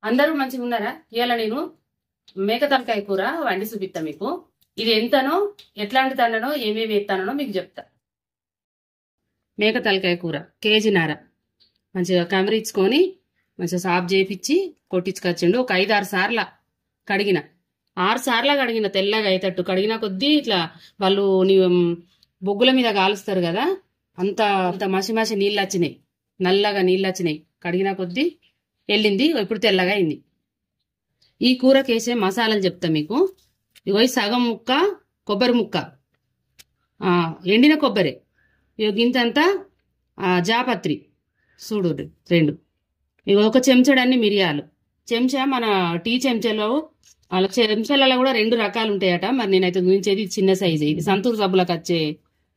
అందరూ మంచిగా ఉన్నారా? ఇవాళ నేను మేక తలకాయ కూర వండి చూపిస్తా మీకు. ఇది ఎంతనో, ఎట్లాంటి తండనో, ఏమేమి ఎత్తానో మీకు చెప్తా. మేక తలకాయ కూర కేజీన్నర మంచిగా కమరించుకొని మంచిగా సాఫ్ చేపించి కొట్టించుకొచ్చిండు. ఒక 5-6 సార్ల కడిగిన, 6 సార్ల కడిగిన, తెల్లగా అయ్యేటట్టు కడిగిన కొద్దీ ఇట్లా వాళ్ళు బొగ్గుల మీద కాలుస్తారు కదా, అంత అంత మసి మసి నీళ్ళు వచ్చినాయి, నల్లగా నీళ్ళు వచ్చినాయి. కడిగిన కొద్దీ వెళ్ళింది, ఇప్పుడు తెల్లగా అయింది. ఈ కూరకి వేసే మసాలాలు చెప్తా మీకు. ఇగో సగం ముక్క కొబ్బరి ముక్క, ఎండిన కొబ్బరి, ఇగో గింతంతా జాపత్రి చూడు 2, ఇగో ఒక చెంచాడన్ని మిరియాలు, చెంచా మన టీ చెంచాలో వాళ్ళ చెంచాలలో కూడా 2 రకాలు ఉంటాయట. మరి నేనైతే చూపించేది చిన్న సైజు, ఇది సంతూర్ సబ్బులకు వచ్చే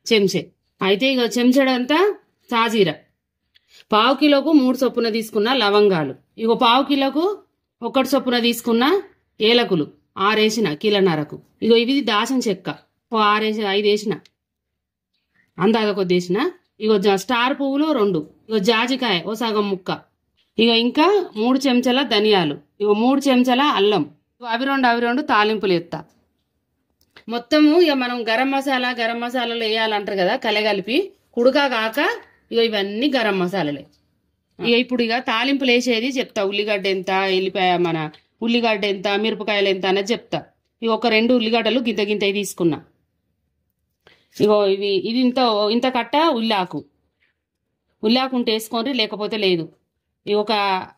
చెంచే. అయితే ఇక చెంచాడంతా సాజీర, 1/4 కిలోకు 3 చొప్పున తీసుకున్న లవంగాలు, ఇగో 1/4 కిలోకు 1 చొప్పున తీసుకున్న ఏలకులు 6 వేసిన, కిలోన్నరకు. ఇగో ఇవి దాసం చెక్క 5 వేసిన, అందాక కొద్ది వేసిన. ఇగో స్టార్ పువ్వులు 2, ఇగో జాజికాయ ఓ సగం ముక్క, ఇక ఇంకా 3 చెంచాల ధనియాలు, ఇగో 3 చెంచాల అల్లం, అవి రెండు తాలింపులు ఎత్తా. మొత్తము ఇక మనం గరం మసాలాలో వేయాలంటారు కదా, కలగలిపి కుడుకా కాక ఇక ఇవన్నీ గరం మసాలాలే. ఇక ఇప్పుడు ఇక తాలింపులు వేసేది చెప్తా. ఉల్లిగడ్డ ఎంత, ఎల్లిపాయ మన ఉల్లిగడ్డ ఎంత, మిరపకాయలు ఎంత అనేది చెప్తా. ఇక ఒక 2 ఉల్లిగడ్డలు గింత తీసుకున్నా. ఇగో ఇది ఇంత కట్ట ఉల్లాకు ఉంటే వేసుకోండి, లేకపోతే లేదు. ఇక ఒక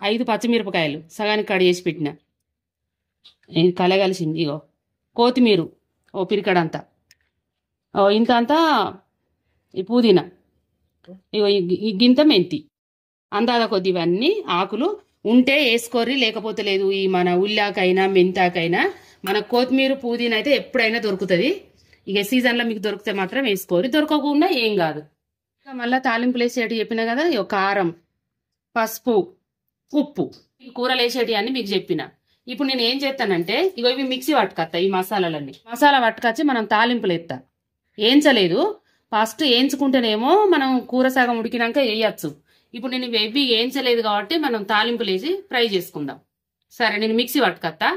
5 పచ్చిమిరపకాయలు సగానికి కడి చేసి పెట్టిన, ఇది కలగలిసింది. ఇగో కొత్తిమీర ఓ పిరికడంతా, ఇంత అంతా ఈ పుదీనా, ఇగో ఈ గింత మెంతి, అందాద కొద్ది ఇవన్నీ ఆకులు ఉంటే వేసుకోర్రి, లేకపోతే లేదు. ఈ మన ఉల్లాకైనా మెంతాకైనా మన కొత్తిమీర పుదీనా అయితే ఎప్పుడైనా దొరుకుతుంది. ఇక సీజన్లో మీకు దొరికితే మాత్రం వేసుకోరు, దొరకకుండా ఏం కాదు. మళ్ళీ తాలింపులు వేసేటి చెప్పిన కదా, ఇక కారం, పసుపు, ఉప్పు, ఈ కూరలు వేసేటి అని మీకు చెప్పిన. ఇప్పుడు నేను ఏం చేస్తానంటే ఇగో ఇవి మిక్సీ పట్టుకొస్తా. ఈ మసాలా పట్టుకొచ్చి మనం తాలింపులు ఎత్తా. వేయించలేదు, ఫస్ట్ వేయించుకుంటేనేమో మనం కూర సగం ఉడికినాక వేయచ్చు. ఇప్పుడు నేను ఇవి వేయించలేదు కాబట్టి మనం తాలింపులు వేసి ఫ్రై చేసుకుందాం. సరే, నేను మిక్సీ పట్టుకొస్తా.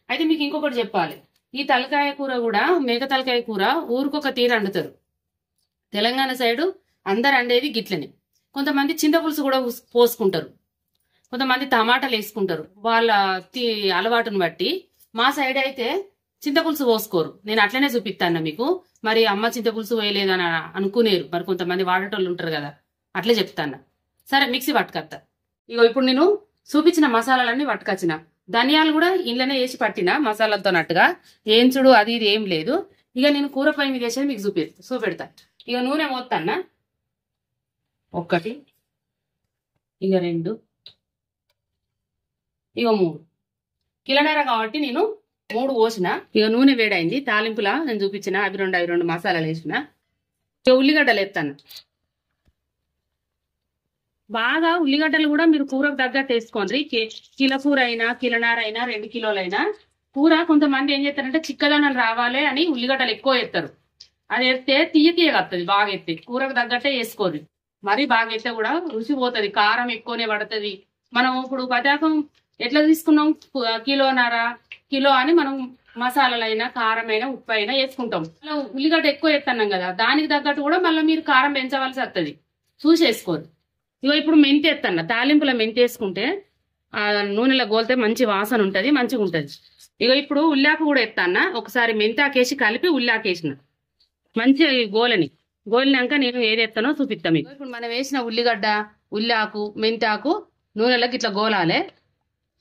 అయితే మీకు ఇంకొకటి చెప్పాలి, ఈ తలకాయ కూర కూడా, మేక తలకాయ కూర ఊరికొక తీరు వండుతారు. తెలంగాణ సైడు అందరు అండేది గిట్లని. కొంతమంది చింతపులుసు కూడా పోసుకుంటారు, కొంతమంది టమాటాలు వేసుకుంటారు, వాళ్ళ అలవాటును బట్టి. మా సైడ్ అయితే చింతపులుసు పోసుకోరు. నేను అట్లనే చూపిస్తాను మీకు. మరి అమ్మ చింతపులుసు వేయలేదని అనుకునేరు, మరి కొంతమంది వాడేటోళ్ళు ఉంటారు కదా, అట్లే చెప్తాను. సరే, మిక్సీ పట్టుకొస్తా. ఇగో ఇప్పుడు నేను చూపించిన మసాలాలన్నీ పట్టుకొచ్చిన. ధనియాలు కూడా ఇంట్లోనే వేసి పట్టిన మసాలాలతో నట్టుగా, ఏంచుడు అది ఇది ఏం లేదు. ఇక నేను కూర పై మీద వేసేది మీకు చూపెడతా. ఇక నూనె పోతాన్నా, 1, ఇక 2, ఇక 3 కిలోన్నర కాబట్టి నేను 3 పోసిన. ఇక నూనె వేడైంది. తాలింపులా నేను చూపించిన అవి రెండు మసాలాలు వేసిన. ఇక ఉల్లిగడ్డలు ఎత్తాను. బాగా ఉల్లిగడ్డలు కూడా మీరు కూరకు తగ్గట్టు వేసుకోండి. కిలో కూర అయినా, కిలోన్నర అయినా, 2 కిలోలైనా కూర. కొంతమంది ఏం చేస్తారంటే చిక్కదనాలు రావాలి అని ఉల్లిగడ్డలు ఎక్కువ వేస్తారు. అది వేస్తే తీయగా వస్తుంది. బాగా ఎత్తే కూరకు తగ్గట్టే వేసుకోరు. మరీ బాగా ఎత్తే కూడా రుచి పోతుంది, కారం ఎక్కువనే పడుతుంది. మనం ఇప్పుడు పదార్థం ఎట్లా తీసుకున్నాం, కిలో అని మనం మసాలాలైనా, కారమైనా, ఉప్పు అయినా వేసుకుంటాం. ఉల్లిగడ్డ ఎక్కువ వేస్తున్నాం కదా, దానికి తగ్గట్టు కూడా మళ్ళీ మీరు కారం పెంచవలసి వస్తుంది, చూసేసుకోరు. ఇగో ఇప్పుడు మెంతి ఎత్తన్న. తాలింపులో మెంతి వేసుకుంటే ఆ నూనెలో గోలితే మంచి వాసన ఉంటుంది, మంచిగా ఉంటుంది. ఇగో ఇప్పుడు ఉల్లాకు కూడా ఎత్తన్న. ఒకసారి మెంతాకేసి కలిపి ఉల్లాకేసిన మంచిగా గోలినాక నేను ఏది ఎత్తానో చూపిస్తాను మీకు. ఇప్పుడు మనం వేసిన ఉల్లిగడ్డ, ఉల్లాకు, మెంతాకు నూనెలోకి ఇట్లా గోలాలే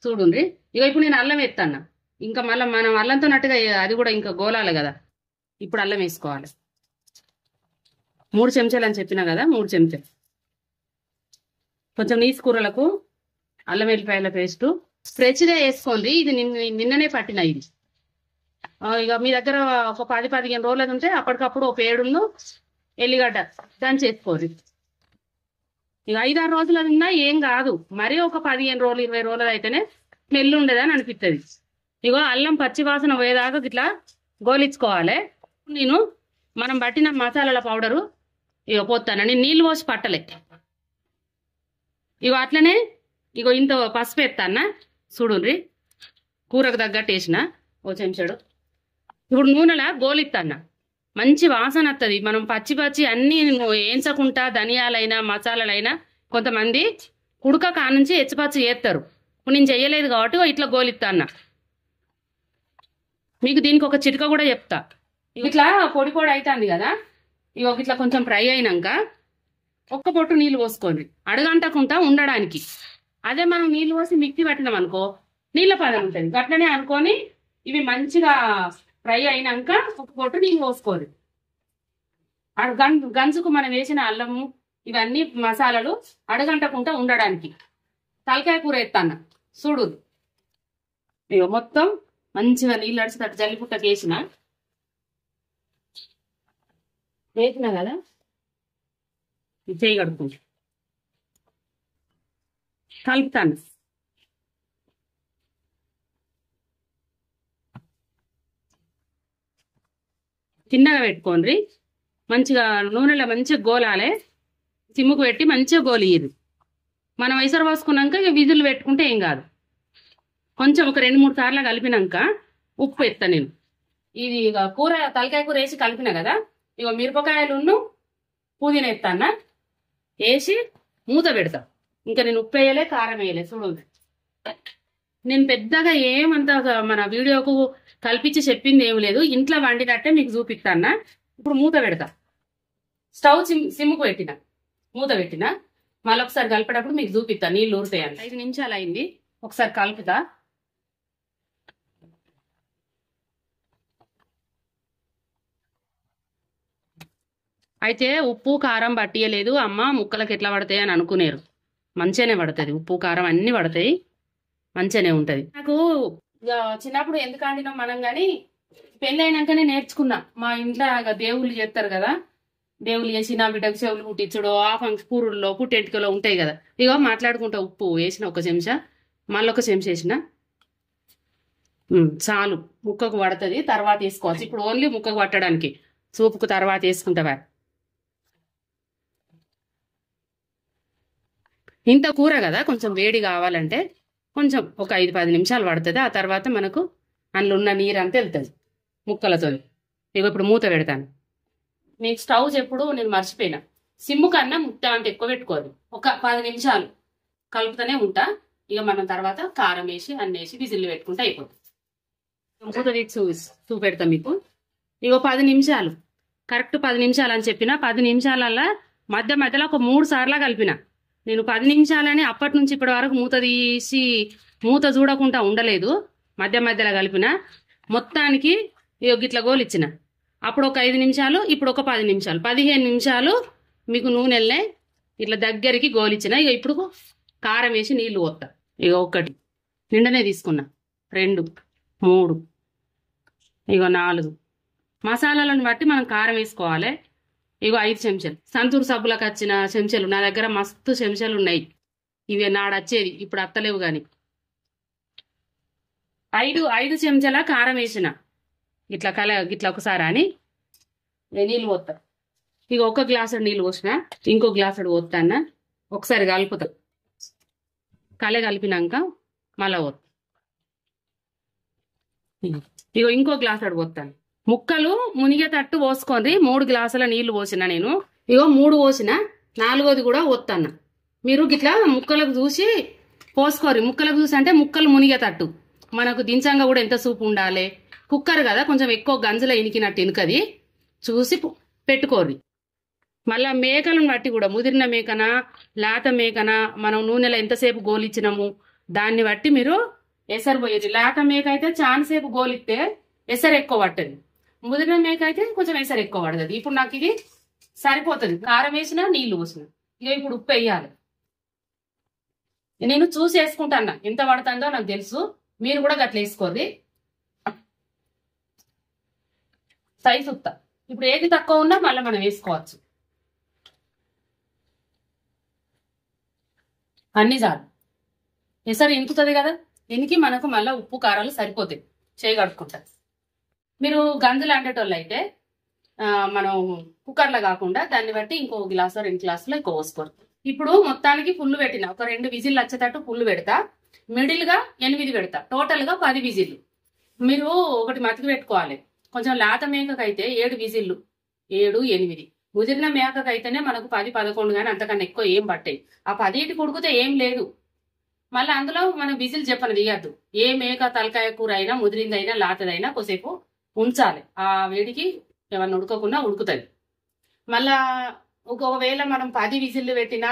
చూడుండ్రి. ఇక ఇప్పుడు నేను అల్లం ఎత్తన్న. ఇంకా మళ్ళీ మనం అల్లంతో నట్టుగా అది కూడా ఇంకా గోలాలి కదా. ఇప్పుడు అల్లం వేసుకోవాలి. 3 చెంచాలు అని చెప్పినా కదా, 3 చెంచాలు. కొంచెం నీసు కూరలకు అల్లం వెల్లిపాయల పేస్టు ఫ్రెష్గా వేసుకోండి. ఇది నిన్ననే పట్టిన ఇది. ఇక మీ దగ్గర ఒక 10-15 రోజులు ఉంటే అప్పటికప్పుడు ఒక 7 ఎల్లిగడ్డ దంచి వేసుకోండి. ఇక 5-6 రోజులు ఉన్నా ఏం కాదు. మరీ ఒక 15 రోజులు 20 రోజులు అయితేనే స్మెల్ ఉండదని అనిపిస్తుంది. ఇగో అల్లం పచ్చి వాసన పోయేదాకా ఇట్లా గోలించుకోవాలి. నేను మనం పట్టిన మసాలాల పౌడరు ఇక పోతానని నీళ్ళు పోసి పట్టలే. ఇగో అట్లనే ఇగో ఇంత పసుపు ఎత్తాన్న. చూడుండ్రి కూరకు తగ్గట్టు వేసిన ఓ చెంచాడు. ఇప్పుడు నూనెలా గోలిత్తన్న మంచి వాసన వస్తుంది. మనం పచ్చి పచ్చి అన్ని వేయించకుండా ధనియాలైనా మసాలాలైనా కొంతమంది ఉడక కానుంచి ఎచ్చిపచ్చి చేస్తారు. ఇప్పుడు నేను చెయ్యలేదు కాబట్టి ఇట్లా గోలిత్తన్న. మీకు దీనికి ఒక చిటిక కూడా చెప్తా. ఇట్లా పొడి పొడి అవుతుంది కదా, ఇక ఇట్లా కొంచెం ఫ్రై అయినాక ఒక్క పొట్టు నీళ్ళు పోసుకోండి అడగంటకుండా ఉండడానికి. అదే మనం నీళ్ళు పోసి మిక్సీ పట్టినాం అనుకో నీళ్ళ పదం ఉంటుంది. అట్లనే అనుకొని ఇవి మంచిగా ఫ్రై అయినాక ఒక పొట్టు నీళ్ళు పోసుకోండి. గంజుకు మనం వేసిన అల్లము ఇవన్నీ మసాలాలు అడగంటకుండా ఉండడానికి. తలకాయ కూర ఎత్తాన్న చూడు. ఇక మొత్తం మంచిగా నీళ్ళు అడిచేటట్టు జల్లిపుట్టకి వేసిన కదా చేయి కడుక్కుంటా కలుపుతాను. చిన్నగా పెట్టుకోండి. మంచిగా నూనెలో మంచిగా గోలాలే. సిమ్ముకు పెట్టి మంచిగా గోలియ్యదు. మనం ఎసరు పోసుకున్నాక ఇక విధులు పెట్టుకుంటే ఏం కాదు. కొంచెం ఒక 2-3 సార్లు కలిపినాక ఉప్పు ఎత్తా నేను. ఇది ఇక కూర తలకాయ కూర వేసి కలిపిన కదా, ఇక మిరపకాయలు పుదీనా ఎత్తాన్న వేసి మూత పెడతా. ఇంకా నేను ఉప్పు వేయలే కారం వేయలే. చూడు నేను పెద్దగా ఏమంతా మన వీడియోకు కల్పించి చెప్పింది ఏమి లేదు, ఇంట్లో వండినట్టే మీకు చూపిస్తాన్న. ఇప్పుడు మూత పెడతా. స్టవ్ సిమ్ముకు పెట్టిన మూత పెట్టిన మళ్ళీ ఒకసారి కలిపేటప్పుడు మీకు చూపిస్తా నీళ్ళు ఊరుతాయని. 5 నిమిషాలు అయింది. ఒకసారి కలుపుతా. అయితే ఉప్పు కారం పట్టియలేదు అమ్మ, ముక్కలకి ఎట్లా పడతాయి అని అనుకునేరు. మంచిగానే పడుతుంది, ఉప్పు కారం అన్ని పడతాయి, మంచిగానే ఉంటది. నాకు చిన్నప్పుడు ఎందుకు వండినాం మనం కానీ పెళ్ళి అయినాకనే నేర్చుకున్నా. మా ఇంట్లో దేవుళ్ళు చేస్తారు కదా, దేవుళ్ళు చేసి నా బిడ్డకు చెవులు కుట్టించడు ఆ కూరల్లో పుట్టెంటికలో ఉంటాయి కదా. ఇగో మాట్లాడుకుంటా ఉప్పు వేసిన 1 చెంచా, మళ్ళీ 1 చెంచా వేసిన చాలు. ముక్కకు పడుతుంది, తర్వాత వేసుకోవచ్చు. ఇప్పుడు ఓన్లీ ముక్కకు పట్టడానికి, సూపుకు తర్వాత వేసుకుంటావా. ఇంత కూర కదా కొంచెం వేడి కావాలంటే కొంచెం ఒక 5-10 నిమిషాలు పడుతుంది. ఆ తర్వాత మనకు అందులో ఉన్న నీరు అంతా వెళ్తుంది ముక్కలతో. ఇక ఇప్పుడు మూత పెడతాను. మీకు స్టవ్ ఎప్పుడు నేను మర్చిపోయినా, సిమ్ము కన్నా ముట్ట అంటే ఎక్కువ పెట్టుకోదు. ఒక 10 నిమిషాలు కలుపుతూనే ఉంటా. ఇక మనం తర్వాత కారం వేసి అన్ని వేసి విజిల్లు పెట్టుకుంటే అయిపోతుంది. మూత తీసి చూపెడతాం మీకు. ఇక 10 నిమిషాలు కరెక్ట్ 10 నిమిషాలు అని చెప్పిన. 10 నిమిషాలల్లా మధ్య మధ్యలో ఒక 3 సార్లు కలిపిన. నేను 10 నిమిషాలని అప్పటి నుంచి ఇప్పటి వరకు మూత తీసి మూత చూడకుండా ఉండలేదు, మధ్య మధ్యలో కలిపిన. మొత్తానికి ఇట్లా గోలిచ్చిన. అప్పుడు ఒక 5 నిమిషాలు, ఇప్పుడు ఒక 10 నిమిషాలు, 15 నిమిషాలు మీకు నూనెల్నే ఇట్లా దగ్గరికి గోలిచ్చిన. ఇక ఇప్పుడు కారం వేసి నీళ్లు పోతా. ఇక 1 నిండనే తీసుకున్నా, 2, 3, ఇక 4 మసాలాలను బట్టి మనం కారం వేసుకోవాలి. ఇగో 5 చెంచాలు సంతూర్ సబ్బులకు వచ్చిన చెంచాలు. నా దగ్గర మస్తు చెంచాలు ఉన్నాయి, ఇవి నాడొచ్చేది, ఇప్పుడు అత్తలేవు గాని. 5 చెంచాల కారం వేసిన. ఇట్లా ఇట్లా ఒకసారి అని నీళ్ళు పోతా. ఇక 1 గ్లాసు నీళ్ళు పోసిన, ఇంకో గ్లాసుడు పోతాన్న. ఒకసారి కలుపుతా. కలిపినాక మళ్ళా పోతా. ఇగో ఇంకో గ్లాసుడు పోతాను. ముక్కలు మునిగేటట్టు పోసుకోండి. 3 గ్లాసుల నీళ్లు పోసిన నేను. ఇగో 3 పోసిన, 4వది కూడా పోతాన్న. మీరు గిట్లా ముక్కలకు చూసి పోసుకోరు. ముక్కలకు చూసి అంటే ముక్కలు మునిగేటట్టు. మనకు దించంగా కూడా ఎంత సూపు ఉండాలి. కుక్కర్ కదా కొంచెం ఎక్కువ గంజులో ఇనికినట్టు ఇనుకది చూసి పెట్టుకోరు. మళ్ళా మేకలను బట్టి కూడా ముదిరిన మేకనా లేత మేకనా మనం నూనెలో ఎంతసేపు గోలిచ్చినాము దాన్ని బట్టి మీరు ఎసరు పోయేది. లేత మేక అయితే చాలాసేపు గోలిస్తే ఎసరు ఎక్కువ పట్టదు, ముదిరిన మేక అయితే కొంచెం ఎసరు ఎక్కువ పడుతుంది. ఇప్పుడు నాకు ఇది సరిపోతుంది. కారం వేసిన నీళ్లు పోసిన. ఇక ఇప్పుడు ఉప్పు వేయాలి. నేను చూసి వేసుకుంటాను, ఎంత పడుతుందో నాకు తెలుసు, మీరు కూడా గట్ల వేసుకోండి. సైజు ఉత్తా. ఇప్పుడు ఏది తక్కువ ఉన్నా మళ్ళీ మనం వేసుకోవచ్చు. అన్ని చాలు. ఎసరు ఇంకుతుంది కదా, దీనికి మనకు మళ్ళీ ఉప్పు కారాలు సరిపోతాయి. చేయి కడుక్కుంటారు. మీరు గంజులు అండేటోళ్ళు అయితే మనం కుక్కర్లో కాకుండా దాన్ని బట్టి ఇంకో గ్లాసు 2 గ్లాసులు ఎక్కువ పోసుకోరు. ఇప్పుడు మొత్తానికి ఫుల్ పెట్టిన, ఒక 2 విజిల్లు వచ్చేటట్టు ఫుల్ పెడతా. మిడిల్గా 8 పెడతా. టోటల్గా 10 విజిల్లు. మీరు ఒకటి మతికి పెట్టుకోవాలి, కొంచెం లేత మేకకైతే 7 విజిల్లు, 7, 8. ముదిరిన మేకకైతేనే మనకు 10, 11 కానీ అంతకన్నా ఎక్కువ ఏం పట్టాయి. ఆ 10 ఉడికితే ఏం లేదు. మళ్ళీ అందులో మనం విజిల్ చెప్పని తీయద్దు. ఏ మేక తలకాయ కూర అయినా ముదిరిందైనా లాతదైనా కొద్దిసేపు ఉంచాలి. ఆ వేడికి ఏమన్నా ఉడకకుండా ఉడుకుతుంది. మళ్ళా ఒకవేళ మనం 10 విజిల్లు పెట్టినా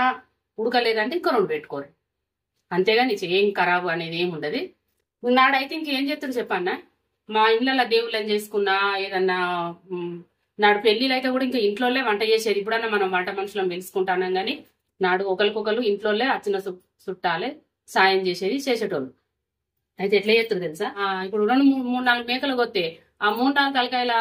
ఉడకలేదంటే ఇంకో 2 పెట్టుకోరు. అంతేగాని ఏం ఖరాబు అనేది ఏమి ఉండదు. నాడైతే ఇంకేం చేస్తారు చెప్పన్నా, మా ఇళ్ళలో దేవుళ్ళని చేసుకున్నా ఏదన్నా నాడు పెళ్ళిళ్ళు అయితే కూడా ఇంకా ఇంట్లోనే వంట చేసేది. ఇప్పుడన్నా మనం వంట మనుషులను తెలుసుకుంటానం కానీ నాడు ఒకరికొకరు ఇంట్లోనే అచ్చిన చుట్టాలే సాయం చేసేటోళ్ళు. అయితే ఎట్లా చేస్తారు తెలుసా, ఇప్పుడు 2, 3, 4 మేకలు కొత్తే ఆ 3, 4 తలకాయల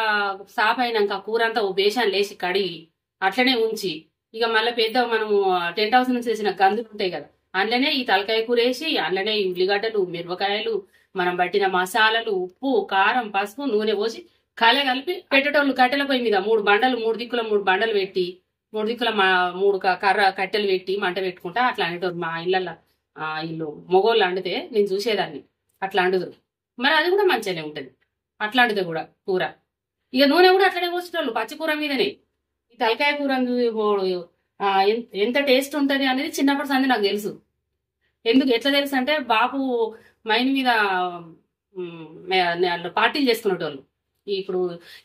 సాఫ్ అయినాక కూర అంతా ఓ బేషాన్ని లేచి కడిగి అట్లనే ఉంచి ఇక మళ్ళీ పెద్ద మనము టెంట్ హౌస్ నుంచి చేసిన గంజులు ఉంటాయి కదా, అందులోనే ఈ తలకాయ కూర వేసి అందులోనే ఉల్లిగడ్డలు, మిరపకాయలు, మనం పట్టిన మసాలాలు, ఉప్పు, కారం, పసుపు, నూనె పోసి కలిపి పెట్టేటోళ్ళు. కట్టెల పొయ్యి మీద 3 బండలు, 3 దిక్కుల 3 బండలు పెట్టి 3 దిక్కుల 3 కట్టెలు పెట్టి మంట పెట్టుకుంటా అట్లా అనేటోళ్ళు. మా ఇళ్ళల్లో ఇల్లు మొగోళ్ళు అండితే నేను చూసేదాన్ని అట్లా అండుదురు. మరి అది కూడా మంచిగానే ఉంటది అట్లాంటిది కూడా కూర. ఇక నూనె కూడా అట్లనే పోసేటోళ్ళు పచ్చి కూర మీదనే. ఈ తలకాయ కూర ఎంత టేస్ట్ ఉంటది అనేది చిన్నప్పటి సంది నాకు తెలుసు. ఎట్లా తెలుసు అంటే బాపు మైన్ మీద పార్టీలు చేసుకునేటోళ్ళు. ఇప్పుడు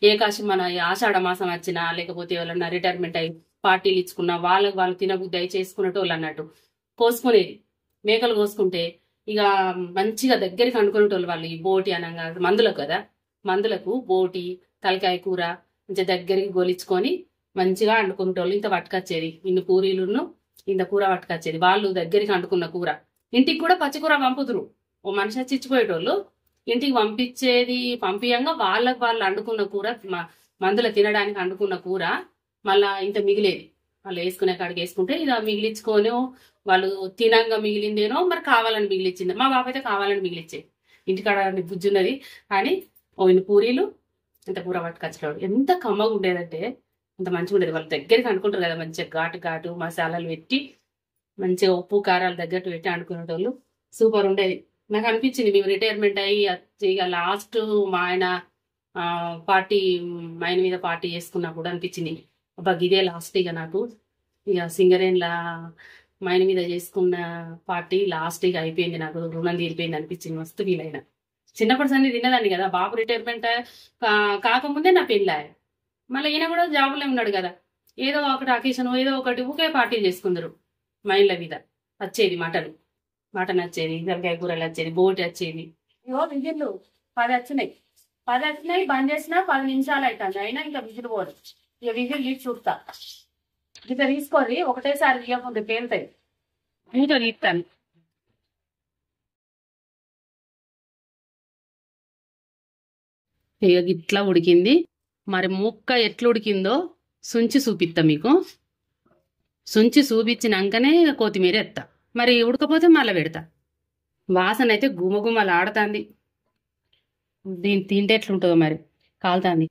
ఏకాశి మన ఆషాఢ మాసం వచ్చినా లేకపోతే ఎవరన్నా రిటైర్మెంట్ అయ్యి పార్టీలు ఇచ్చుకున్నా వాళ్ళు తినబుద్ధి అయి చేసుకునేటోళ్ళు అన్నట్టు కోసుకునేది. మేకలు కోసుకుంటే ఇక మంచిగా దగ్గరికి అనుకునేటోళ్ళు వాళ్ళు. ఈ బోటి అనగా మందులకు కదా, మందులకు బోటి తలకాయ కూర మంచిగా దగ్గరికి గొలిచుకొని మంచిగా వండుకునేటోళ్ళు. ఇంత పట్టుకొచ్చేది, ఇన్ని పూరీలును ఇంత కూర పట్టుకొచ్చేది. వాళ్ళు దగ్గరికి వండుకున్న కూర ఇంటికి కూడా పచ్చికూర పంపుతురు. ఓ మనిషి వచ్చి ఇచ్చిపోయేటోళ్ళు ఇంటికి పంపియంగా వాళ్ళు వండుకున్న కూర, మందులు తినడానికి వండుకున్న కూర మళ్ళా ఇంత మిగిలేది. వాళ్ళు వేసుకునే కాడికి వేసుకుంటే ఇలా మిగిలించుకొని వాళ్ళు తినంగా మిగిలిందేనో మరి కావాలని మిగిలిచ్చింది. మా బాబు అయితే కావాలని మిగిలిచ్చేది. ఇంటికాడ బుజ్జున్నది కానీ ఇన్ని పూరీలు ఇంత కూర పట్టుకొచ్చేవాడు. ఎంత కమ్మగా ఉండేదంటే అంత మంచిగా ఉండేది. వాళ్ళు దగ్గరికి అనుకుంటారు కదా, మంచిగా ఘాటు మసాలాలు పెట్టి మంచిగా ఉప్పు కారాలు తగ్గట్టు పెట్టి అనుకునేటోళ్ళు. సూపర్ ఉండేది. నాకు అనిపించింది మేము రిటైర్మెంట్ అయ్యి ఇక లాస్ట్ మా ఆయన ఆయన మీద పార్టీ చేసుకున్నా కూడా అనిపించింది అబ్బా ఇదే లాస్ట్. ఇక నాకు ఇక సింగరేన్లా మా ఆయన మీద చేసుకున్న పార్టీ లాస్ట్ ఇక అయిపోయింది, నాకు రుణం తీరిపోయింది అనిపించింది. మస్తు ఫీల్ అయినా. చిన్నప్పటి సంది తిన్నదాన్ని కదా. బాబు రిటైర్మెంట్ కాకముందే నా పెళ్ళాయ. మళ్ళీ ఈయన కూడా జాబులో ఉన్నాడు కదా, ఏదో ఒకటి అకేషన్ ఏదో ఒకటి ఊకే పార్టీలు చేసుకుందరు. మైండ్ల మీద వచ్చేది మటన్ వచ్చేది, తలకాయ కూరలు వచ్చేది, బోటి వచ్చేది. ఇగో విజిల్లు 10 వచ్చినాయి. బంద్ చేసినా 10 నిమిషాలు అవుతుంది, అయినా ఇంకా విజిల్ పోదు. ఇక విజిల్ తీసి చూస్తా. ఇక తీసుకోరి ఒకటేసారి తీయకుండా పేలుతాయి. ఇంకా తీస్తాను. ఇక ఇట్లా ఉడికింది. మరి ముక్క ఎట్లా ఉడికిందో సుంచి చూపిస్తా మీకు. సుంచి చూపించినాకనే కొత్తిమీర ఎత్తా. మరి ఉడకపోతే మళ్ళీ పెడతా. వాసన అయితే గుమగుమలు ఆడుతుంది. దీన్ని తింటే ఎట్లుంటుందో మరి, కాలుతుంది.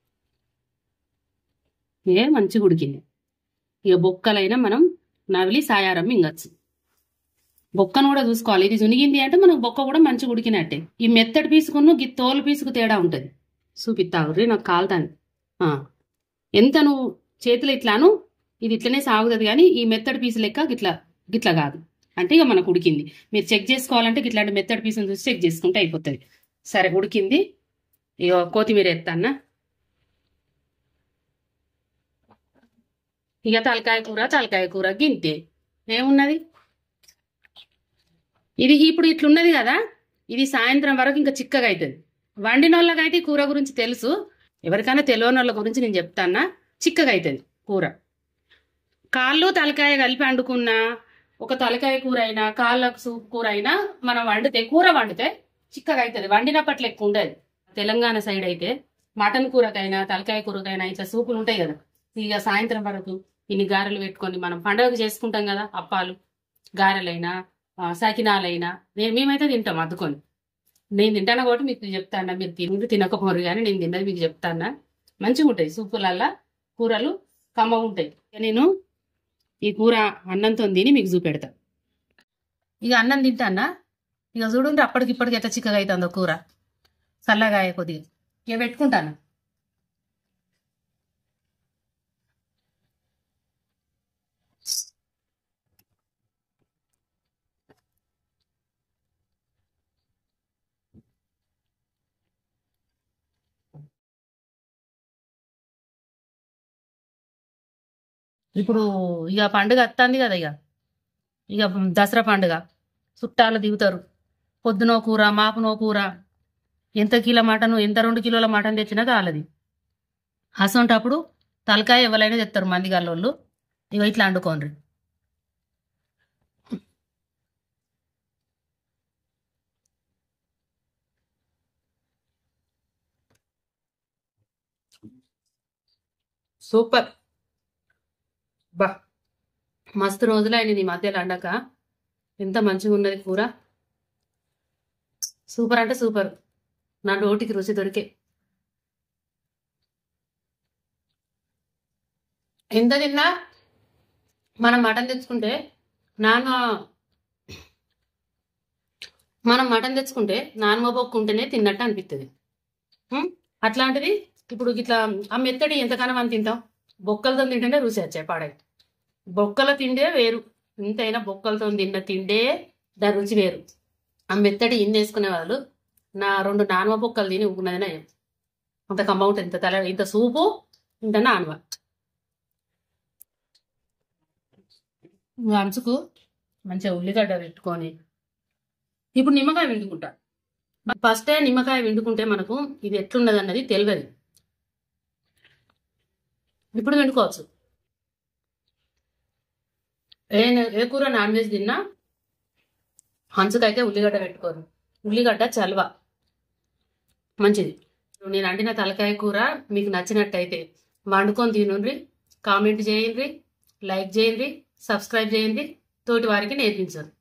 మంచిగా ఉడికింది. ఇక బొక్కలైనా మనం నవిలి సాయారం మింగచ్చు. బొక్కను కూడా చూసుకోవాలి. ఇది జునిగింది అంటే మనకు బొక్క కూడా మంచిగా ఉడికినట్టే. ఈ మెత్తడి పీసుకును ఈ తోలు పీసుకు తేడా ఉంటుంది. చూపిస్తావుర్రి, నాకు కాలుతుంది. ఎంత నువ్వు చేతులు ఇట్లాను ఇది ఇట్లనే సాగుతుంది కానీ ఈ మెత్తడి పీసు లెక్క గిట్లా కాదు. అంటే ఇక మనకు ఉడికింది. మీరు చెక్ చేసుకోవాలంటే ఇట్లాంటి మెత్తడి పీసును చూసి చెక్ చేసుకుంటే అయిపోతుంది. సరే ఉడికింది. ఇక కొత్తిమీర ఎత్తాన్నా. ఇక తలకాయ కూర గింతే ఏమున్నది. ఇది ఇప్పుడు ఇట్లున్నది కదా, ఇది సాయంత్రం వరకు ఇంకా చిక్కగా అవుతుంది. వండిన వాళ్ళకైతే కూర గురించి తెలుసు, ఎవరికైనా తెలియని వాళ్ళ గురించి నేను చెప్తానా. చిక్కగా అవుతుంది కూర. కాళ్ళు తలకాయ కలిపి వండుకున్న ఒక తలకాయ కూర అయినా కాళ్ళకు సూప్ కూర అయినా మనం కూర వండితే చిక్కగా అవుతుంది. వండినప్పట్లు ఎక్కువ ఉండదు. తెలంగాణ సైడ్ అయితే మటన్ కూరకైనా తలకాయ కూరకైనా ఇట్లా సూపులు ఉంటాయి కదా. ఇక సాయంత్రం వరకు ఇన్ని గారెలు పెట్టుకొని మనం పండుగ చేసుకుంటాం కదా, అప్పాలు గారెలైనా సకినాలైనా మేమైతే తింటాం అద్దుకొని. నేను తింటాను కాబట్టి మీకు చెప్తాను. మీరు తినకపోరు కానీ నేను తిన్నది మీకు చెప్తానా. మంచిగా ఉంటాయి సూపులల్లా కూరలు, కమ్మగా ఉంటాయి. నేను ఈ కూర అన్నంతో తిని మీకు చూపెడతా. ఇక అన్నం తింటానా. ఇక చూడండి అప్పటికిప్పటికి ఎట్లా చిక్కగా అవుతుందో కూర. చల్లగా కొద్దిగా ఇక పెట్టుకుంటాను. ఇప్పుడు ఇక పండుగ వస్తుంది కదా, ఇక దసరా పండుగ చుట్టాలు దిగుతారు. పొద్దునో కూర మాపునో కూర, ఎంత కిలో మటను ఎంత 2 కిలోల మటన్ తెచ్చినా చాలది. అసొంటప్పుడు తలకాయ ఎవరైనా తెస్తారు మంది గల్లోళ్ళు. ఇక ఇట్లా వండుకోండి. సూపర్. బా మస్తు రోజులైనది ఈ మధ్యలో వండక. ఎంత మంచిగా ఉన్నది కూర. సూపర్ అంటే సూపర్. నా నోటికి రుచి దొరికే. ఎంత తిన్నా మనం మటన్ తెచ్చుకుంటే నాన్న బొక్కుంటేనే తిన్నట్టు అనిపిస్తుంది. అట్లాంటిది ఇప్పుడు ఇట్లా ఆ మెత్తడి ఎంతకన్నా మనం తింటాం. బొక్కలతో తింటేనే రుచి వచ్చాయి పాడాయి. బొక్కల తిండే వేరు. ఎంతైనా బొక్కలతో తిన్న తిండే దాని రుచి వేరు. ఆ మెత్తడి ఇన్ని వేసుకునే వాళ్ళు నా 2 నానవ బొక్కలు తిని ఊకున్నదినా అంత కమ్మ ఉంటుంది. ఇంత సూపు ఇంత నానవ. అంచుకు మంచిగా ఉల్లిగడ్డ పెట్టుకొని ఇప్పుడు నిమ్మకాయ పిండుకుంటా. ఫస్టే నిమ్మకాయ పిండుకుంటే మనకు ఇది ఎట్లున్నది అన్నది తెలియదు. ఇప్పుడు పిండుకోవచ్చు. ఏ కూర నాన్ వెజ్ తిన్నా హంచుకైతే ఉల్లిగడ్డ పెట్టుకోరు. ఉల్లిగడ్డ చలవ మంచిది. నేను వండిన తలకాయ కూర మీకు నచ్చినట్టయితే వండుకొని తినండి, కామెంట్ చేయండి, లైక్ చేయండి, సబ్స్క్రైబ్ చేయండి, తోటి వారికి నేర్పించండి.